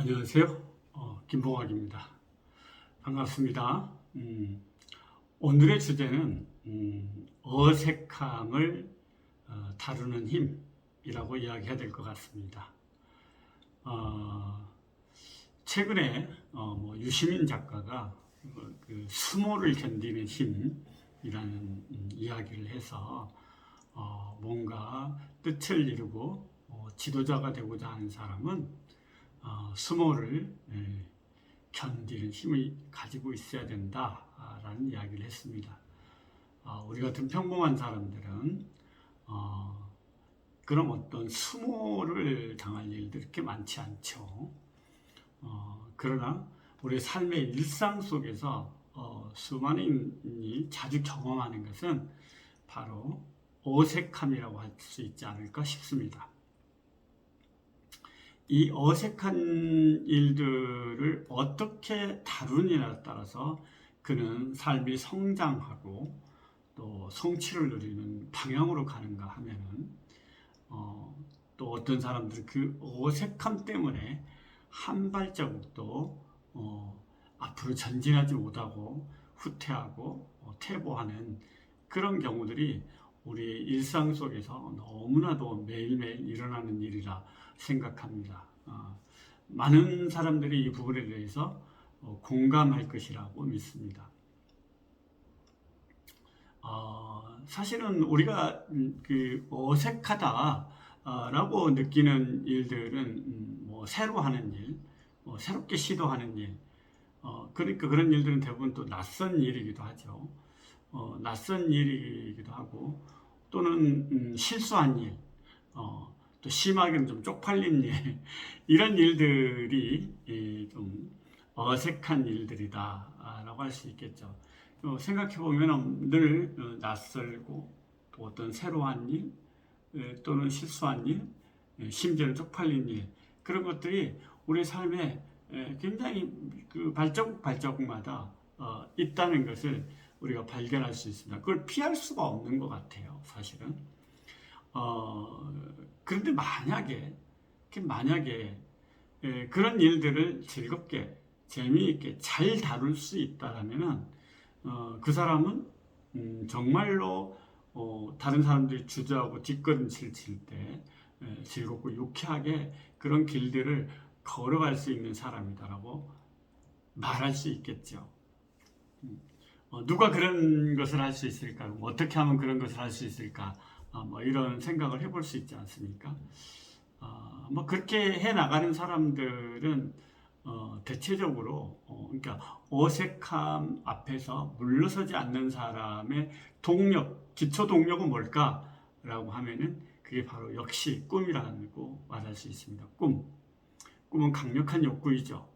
안녕하세요. 김봉학입니다. 반갑습니다. 오늘의 주제는 어색함을 다루는 힘이라고 이야기해야 될 것 같습니다. 최근에 유시민 작가가 그 수모를 견디는 힘이라는 이야기를 해서 뭔가 뜻을 이루고 지도자가 되고자 하는 사람은 수모를 견디는 힘을 가지고 있어야 된다라는 이야기를 했습니다. 우리 같은 평범한 사람들은 그런 어떤 수모를 당할 일들이 그렇게 많지 않죠. 그러나 우리 삶의 일상 속에서 수많은 자주 경험하는 것은 바로 어색함이라고 할 수 있지 않을까 싶습니다. 이 어색한 일들을 어떻게 다루느냐에 따라서 그는 삶이 성장하고 또 성취를 누리는 방향으로 가는가 하면은 또 어떤 사람들은 그 어색함 때문에 한 발자국도 앞으로 전진하지 못하고 후퇴하고 퇴보하는 그런 경우들이 우리 일상 속에서 너무나도 매일매일 일어나는 일이라 생각합니다. 많은 사람들이 이 부분에 대해서 공감할 것이라고 믿습니다. 사실은 우리가 그 어색하다라고 느끼는 일들은 새로 하는 일, 새롭게 시도하는 일, 그러니까 그런 일들은 대부분 또 낯선 일이기도 하죠. 낯선 일이기도 하고 또는 실수한 일, 또 심하게는 좀 쪽팔린 일, 이런 일들이 좀 어색한 일들이다라고 할 수 있겠죠. 생각해 보면 늘 낯설고 또 어떤 새로운 일 또는 실수한 일, 심지어는 쪽팔린 일, 그런 것들이 우리 삶에 굉장히 그 발자국마다 있다는 것을 우리가 발견할 수 있습니다. 그걸 피할 수가 없는 것 같아요, 사실은. 그런데 만약에 그런 일들을 즐겁게 재미있게 잘 다룰 수 있다라면은 그 사람은 정말로 다른 사람들이 주저하고 뒷걸음질 칠 때 즐겁고 유쾌하게 그런 길들을 걸어갈 수 있는 사람이다라고 말할 수 있겠죠. 누가 그런 것을 할 수 있을까? 어떻게 하면 그런 것을 할 수 있을까? 이런 생각을 해볼 수 있지 않습니까? 그렇게 해 나가는 사람들은 대체적으로 그러니까 어색함 앞에서 물러서지 않는 사람의 동력, 기초 동력은 뭘까라고 하면은 그게 바로 역시 꿈이라고 말할 수 있습니다. 꿈은 강력한 욕구이죠.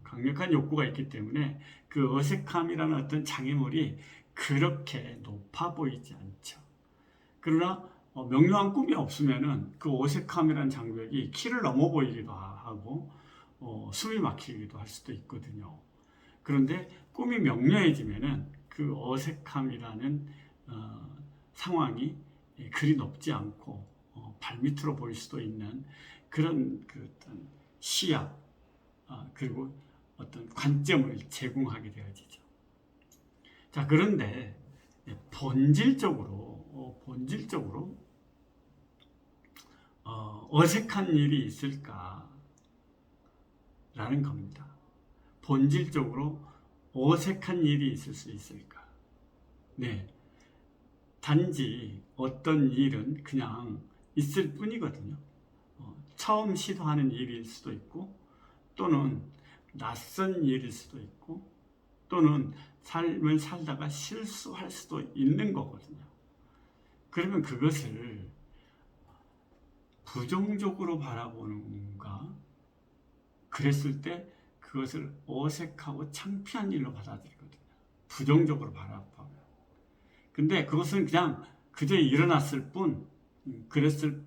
강력한 욕구가 있기 때문에 그 어색함이라는 어떤 장애물이 그렇게 높아 보이지 않죠. 그러나 명료한 꿈이 없으면은 그 어색함이라는 장벽이 키를 넘어 보이기도 하고 숨이 막히기도 할 수도 있거든요. 그런데 꿈이 명료해지면은 그 어색함이라는 상황이 그리 높지 않고 발밑으로 보일 수도 있는 그런 그 어떤 시야 그리고 어떤 관점을 제공하게 되어지죠. 자, 그런데 본질적으로 어색한 일이 있을까라는 겁니다. 본질적으로 어색한 일이 있을 수 있을까? 네, 단지 어떤 일은 그냥 있을 뿐이거든요. 처음 시도하는 일일 수도 있고 또는 낯선 일일 수도 있고 또는 삶을 살다가 실수할 수도 있는 거거든요. 그러면 그것을 부정적으로 바라보는가? 그랬을 때 그것을 어색하고 창피한 일로 받아들이거든요. 부정적으로 바라보면. 근데 그것은 그냥 그저 일어났을 뿐, 그랬을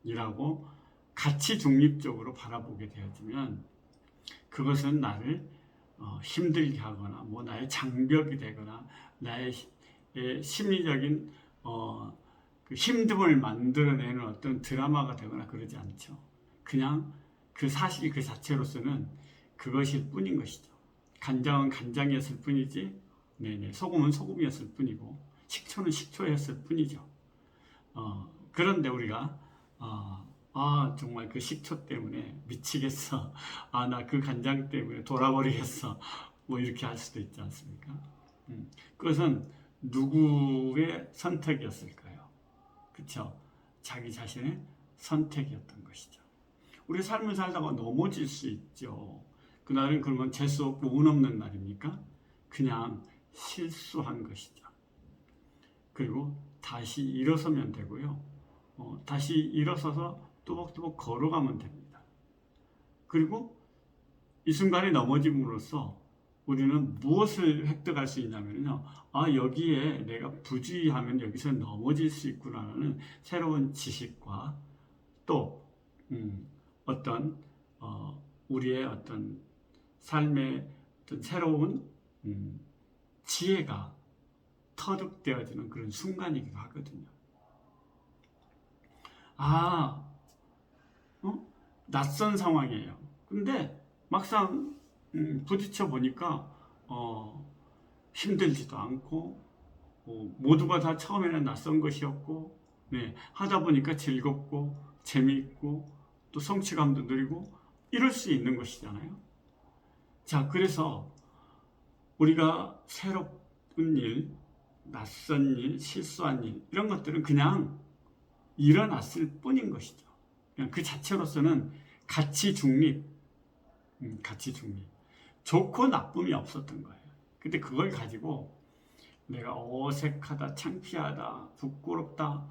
뿐이라고 가치 중립적으로 바라보게 되어지면 그것은 나를 힘들게 하거나 나의 장벽이 되거나 나의 심리적인 그 힘듦을 만들어내는 어떤 드라마가 되거나 그러지 않죠. 그냥 그 사실 그 자체로서는 그것일 뿐인 것이죠. 간장은 간장이었을 뿐이지, 네네, 소금은 소금이었을 뿐이고, 식초는 식초였을 뿐이죠. 그런데 우리가 정말 그 식초 때문에 미치겠어. 나 그 간장 때문에 돌아버리겠어. 뭐 이렇게 할 수도 있지 않습니까? 그것은 누구의 선택이었을까요? 그렇죠? 자기 자신의 선택이었던 것이죠. 우리 삶을 살다가 넘어질 수 있죠. 그날은 그러면 재수 없고 운 없는 날입니까? 그냥 실수한 것이죠. 그리고 다시 일어서면 되고요. 다시 일어서서 뚜벅뚜벅 걸어가면 됩니다. 그리고 이 순간에 넘어짐으로써 우리는 무엇을 획득할 수 있냐면요. 여기에 내가 부주의하면 여기서 넘어질 수 있구나라는 새로운 지식과 또 어떤 우리의 어떤 삶의 어떤 새로운 지혜가 터득되어지는 그런 순간이기도 하거든요. 낯선 상황이에요. 근데 막상 부딪혀 보니까 힘들지도 않고 모두가 다 처음에는 낯선 것이었고, 네, 하다 보니까 즐겁고 재미있고 또 성취감도 누리고 이럴 수 있는 것이잖아요. 자, 그래서 우리가 새로운 일, 낯선 일, 실수한 일 이런 것들은 그냥 일어났을 뿐인 것이죠. 그냥 그 자체로서는 가치 중립, 가치 중립. 좋고 나쁨이 없었던 거예요. 근데 그걸 가지고 내가 어색하다, 창피하다, 부끄럽다,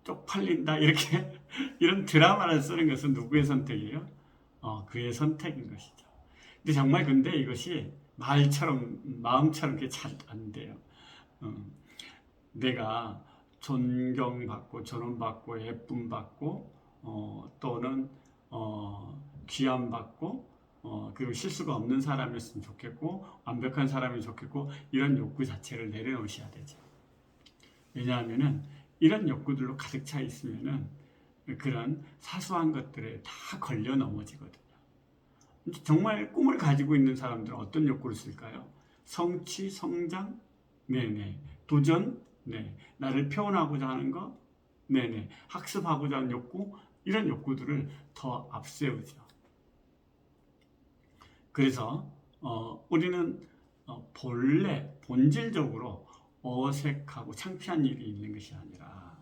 쪽팔린다 이렇게 이런 드라마를 쓰는 것은 누구의 선택이에요? 그의 선택인 것이죠. 근데 정말 근데 이것이 말처럼 마음처럼 그게 잘 안 돼요. 내가 존경받고 존엄받고 예쁨받고 또는 귀함받고 그리고 실수가 없는 사람이었으면 좋겠고 완벽한 사람이 좋겠고 이런 욕구 자체를 내려놓으셔야 되죠. 왜냐하면은 이런 욕구들로 가득 차 있으면은 그런 사소한 것들에 다 걸려 넘어지거든요. 정말 꿈을 가지고 있는 사람들은 어떤 욕구를 쓸까요? 성취, 성장, 네네, 도전, 네, 나를 표현하고자 하는 것, 네네, 학습하고자 하는 욕구, 이런 욕구들을 더 앞세우죠. 그래서 우리는 본래 본질적으로 어색하고 창피한 일이 있는 것이 아니라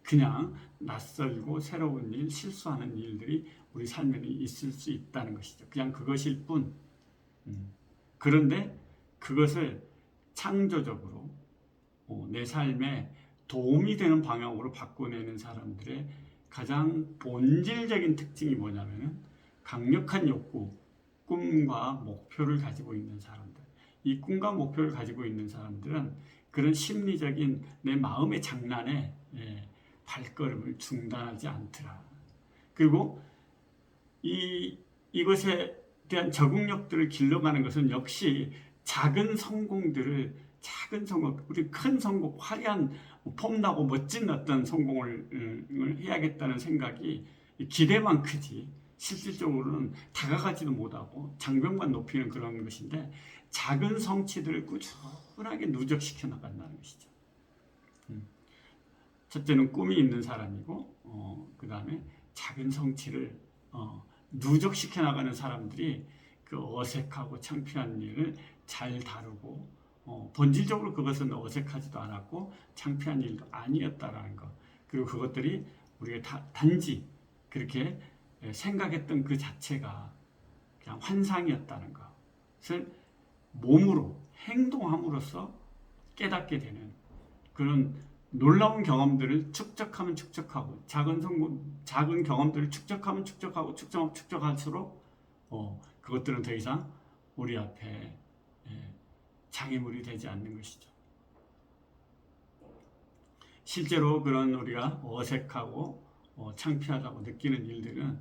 그냥 낯설고 새로운 일, 실수하는 일들이 우리 삶에 있을 수 있다는 것이죠. 그냥 그것일 뿐. 그런데 그것을 창조적으로 내 삶에 도움이 되는 방향으로 바꿔내는 사람들의 가장 본질적인 특징이 뭐냐면 강력한 욕구, 꿈과 목표를 가지고 있는 사람들. 이 꿈과 목표를 가지고 있는 사람들은 그런 심리적인 내 마음의 장난에 발걸음을 중단하지 않더라. 그리고 이것에 대한 적응력들을 길러가는 것은 역시 작은 성공, 우리 큰 성공, 화려한 폼나고 멋진 어떤 성공을 해야겠다는 생각이 기대만 크지 실질적으로는 다가가지도 못하고 장벽만 높이는 그런 것인데 작은 성취들을 꾸준하게 누적시켜 나간다는 것이죠. 첫째는 꿈이 있는 사람이고 그 다음에 작은 성취를 누적시켜 나가는 사람들이 그 어색하고 창피한 일을 잘 다루고 본질적으로 그것은 어색하지도 않았고 창피한 일도 아니었다라는 것. 그리고 그것들이 우리가 단지 그렇게 생각했던 그 자체가 그냥 환상이었다는 것을 몸으로 행동함으로써 깨닫게 되는 그런 놀라운 경험들을 축적하면 축적하고 작은 경험들을 축적하면 축적하고 축적할수록 그것들은 더 이상 우리 앞에 장애물이 되지 않는 것이죠. 실제로 그런 우리가 어색하고 창피하다고 느끼는 일들은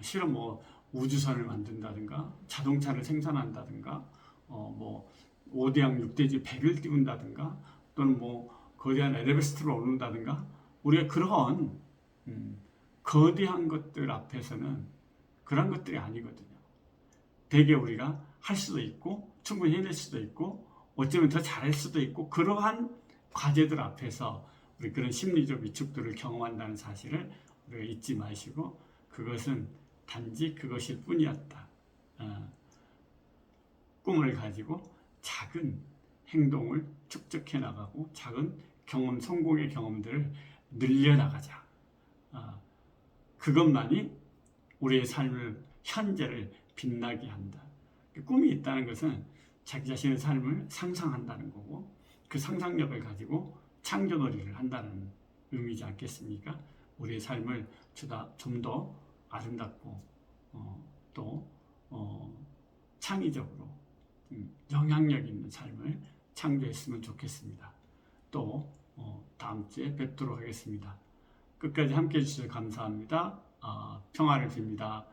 실은 뭐 우주선을 만든다든가 자동차를 생산한다든가 뭐 5대양 6대지 배를 띄운다든가 또는 뭐 거대한 에베레스트를 오른다든가 우리가 그런 거대한 것들 앞에서는 그런 것들이 아니거든요. 되게 우리가 할 수도 있고 충분히 해낼 수도 있고 어쩌면 더 잘할 수도 있고 그러한 과제들 앞에서 우리 그런 심리적 위축들을 경험한다는 사실을 우리가 잊지 마시고 그것은 단지 그것일 뿐이었다. 꿈을 가지고 작은 행동을 축적해 나가고 작은 경험, 성공의 경험들을 늘려나가자. 그것만이 우리의 삶을, 현재를 빛나게 한다. 꿈이 있다는 것은 자기 자신의 삶을 상상한다는 거고 그 상상력을 가지고 창조놀이를 한다는 의미지 않겠습니까? 우리의 삶을 좀 더 아름답고 또 창의적으로 영향력 있는 삶을 창조했으면 좋겠습니다. 또 다음 주에 뵙도록 하겠습니다. 끝까지 함께해 주셔서 감사합니다. 평화를 빕니다.